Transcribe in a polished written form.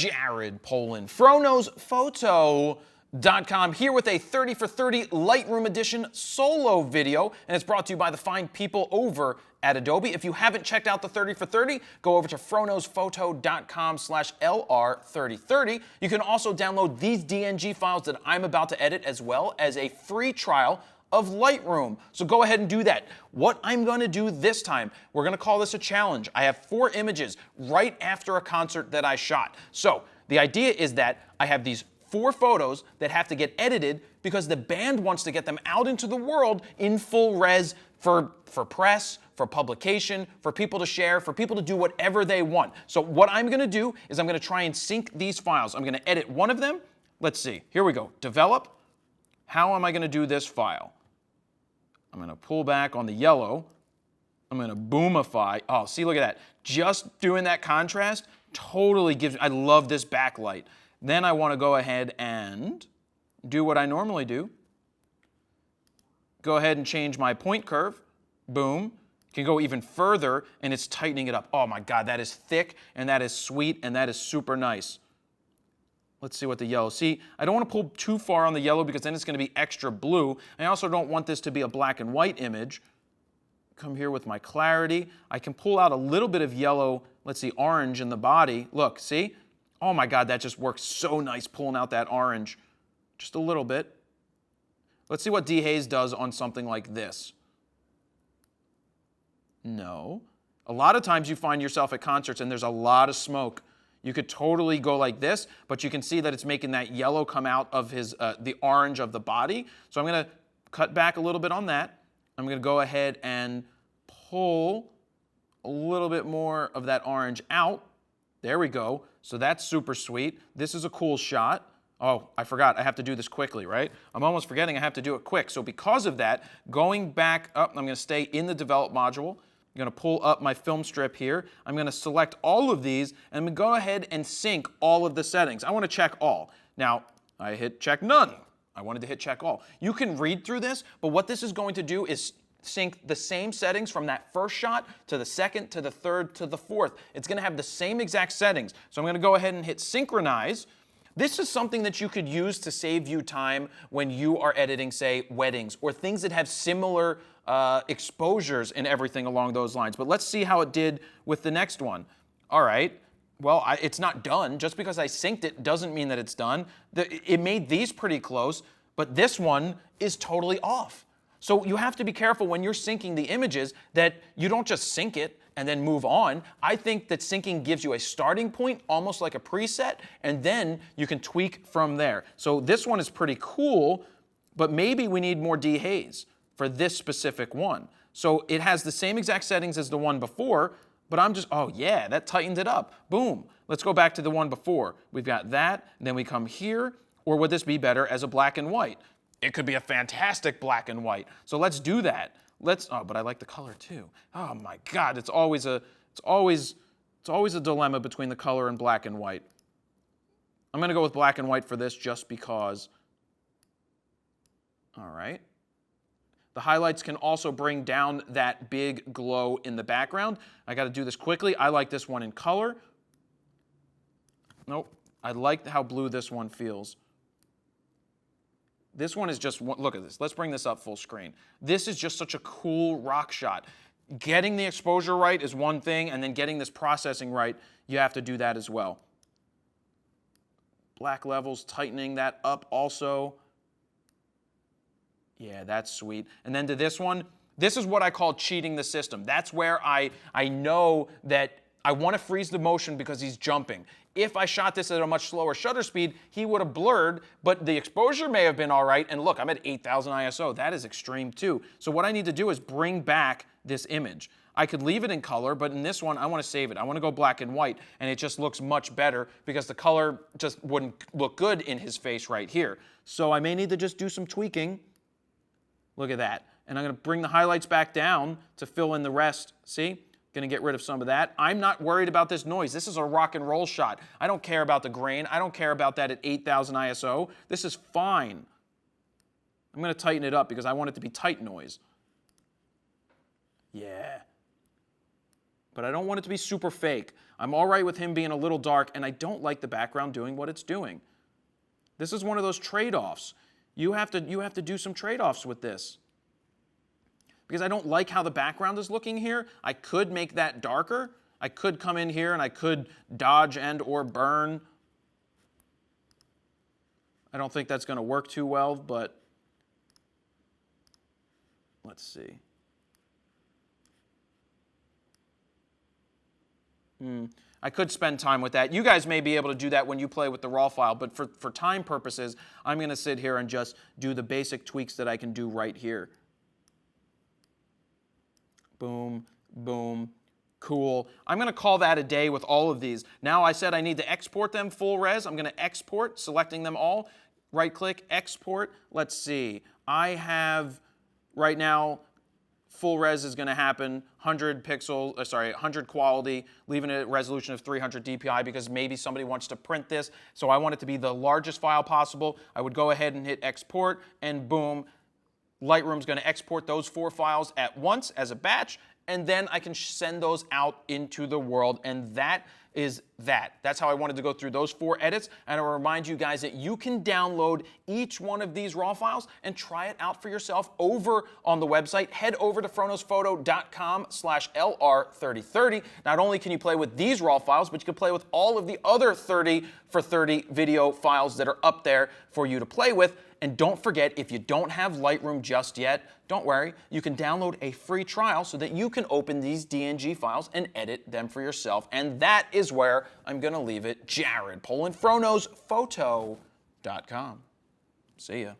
Jared Polin, FroKnowsPhoto.com, here with a 30 for 30 Lightroom edition solo video, and it's brought to you by the fine people over at Adobe. If you haven't checked out the 30 for 30, go over to FroKnowsPhoto.com/LR3030. You can also download these DNG files that I'm about to edit, as well as a free trial of Lightroom. So go ahead and do that. What I'm going to do this time, we're going to call this a challenge. I have 4 images right after a concert that I shot. So the idea is that I have these 4 photos that have to get edited because the band wants to get them out into the world in full res for press, for publication, for people to share, for people to do whatever they want. So what I'm going to do is I'm going to try and sync these files. I'm going to edit one of them. Let's see. Here we go. Develop. How am I going to do this file? I'm going to pull back on the yellow. I'm going to boomify. Oh, see, look at that. Just doing that contrast totally gives me, I love this backlight. Then I want to go ahead and do what I normally do. Go ahead and change my point curve. Boom. Can go even further, and it's tightening it up. Oh my God, that is thick, and that is sweet, and that is super nice. Let's see what the yellow, see, I don't want to pull too far on the yellow because then it's going to be extra blue. I also don't want this to be a black and white image. Come here with my clarity. I can pull out a little bit of yellow, let's see, orange in the body. Look, see? Oh my God, that just works so nice pulling out that orange. Just a little bit. Let's see what dehaze does on something like this. No. A lot of times you find yourself at concerts and there's a lot of smoke. You could totally go like this, but you can see that it's making that yellow come out of the orange of the body. So I'm going to cut back a little bit on that. I'm going to go ahead and pull a little bit more of that orange out. There we go. So that's super sweet. This is a cool shot. Oh, I forgot. I have to do this quickly, right? I'm almost forgetting I have to do it quick. So because of that, going back up, I'm going to stay in the Develop module. I'm going to pull up my film strip here. I'm going to select all of these, and I'm going to go ahead and sync all of the settings. I want to check all. Now, I hit check none. I wanted to hit check all. You can read through this, but what this is going to do is sync the same settings from that first shot to the second, to the third, to the fourth. It's going to have the same exact settings. So I'm going to go ahead and hit synchronize. This is something that you could use to save you time when you are editing, say, weddings or things that have similar exposures and everything along those lines. But let's see how it did with the next one. All right. Well, it's not done. Just because I synced it doesn't mean that it's done. It made these pretty close, but this one is totally off. So you have to be careful when you're syncing the images that you don't just sync it and then move on. I think that syncing gives you a starting point, almost like a preset, and then you can tweak from there. So this one is pretty cool, but maybe we need more dehaze for this specific one. So it has the same exact settings as the one before, but I'm just, oh yeah, that tightened it up. Boom. Let's go back to the one before. We've got that, and then we come here, or would this be better as a black and white? It could be a fantastic black and white. So let's do that. Oh, but I like the color too. Oh my God, it's always a dilemma between the color and black and white. I'm going to go with black and white for this just because. All right. The highlights can also bring down that big glow in the background. I got to do this quickly. I like this one in color. Nope. I like how blue this one feels. This one is just, look at this. Let's bring this up full screen. This is just such a cool rock shot. Getting the exposure right is one thing, and then getting this processing right, you have to do that as well. Black levels, tightening that up also. Yeah, that's sweet. And then to this one, this is what I call cheating the system. That's where I know that I want to freeze the motion because he's jumping. If I shot this at a much slower shutter speed, he would have blurred, but the exposure may have been all right. And look, I'm at 8,000 ISO. That is extreme too. So what I need to do is bring back this image. I could leave it in color, but in this one, I want to save it. I want to go black and white, and it just looks much better because the color just wouldn't look good in his face right here. So I may need to just do some tweaking. Look at that. And I'm going to bring the highlights back down to fill in the rest. See? Going to get rid of some of that. I'm not worried about this noise. This is a rock and roll shot. I don't care about the grain. I don't care about that at 8,000 ISO. This is fine. I'm going to tighten it up because I want it to be tight noise. Yeah. but I don't want it to be super fake. I'm all right with him being a little dark, and I don't like the background doing what it's doing. This is one of those trade-offs. You have to do some trade-offs with this. Because I don't like how the background is looking here. I could make that darker. I could come in here and I could dodge and or burn. I don't think that's going to work too well, but let's see. I could spend time with that. You guys may be able to do that when you play with the raw file, but for time purposes, I'm going to sit here and just do the basic tweaks that I can do right here. Boom, boom, cool. I'm going to call that a day with all of these. Now I said I need to export them full res. I'm going to export, selecting them all. Right-click, export. Let's see. I have right now full res is going to happen 100 quality, leaving it at resolution of 300 dpi because maybe somebody wants to print this. So I want it to be the largest file possible. I would go ahead and hit export, and boom, Lightroom's going to export those 4 files at once as a batch, and then I can send those out into the world, and that is that. That's how I wanted to go through those 4 edits, and I'll remind you guys that you can download each one of these raw files and try it out for yourself over on the website. Head over to froknosphoto.com/LR3030. Not only can you play with these raw files, but you can play with all of the other 30 for 30 video files that are up there for you to play with. And don't forget, if you don't have Lightroom just yet, don't worry, you can download a free trial so that you can open these DNG files and edit them for yourself. And that is where I'm going to leave it. Jared, PolandFroKnowsPhoto.com. See ya.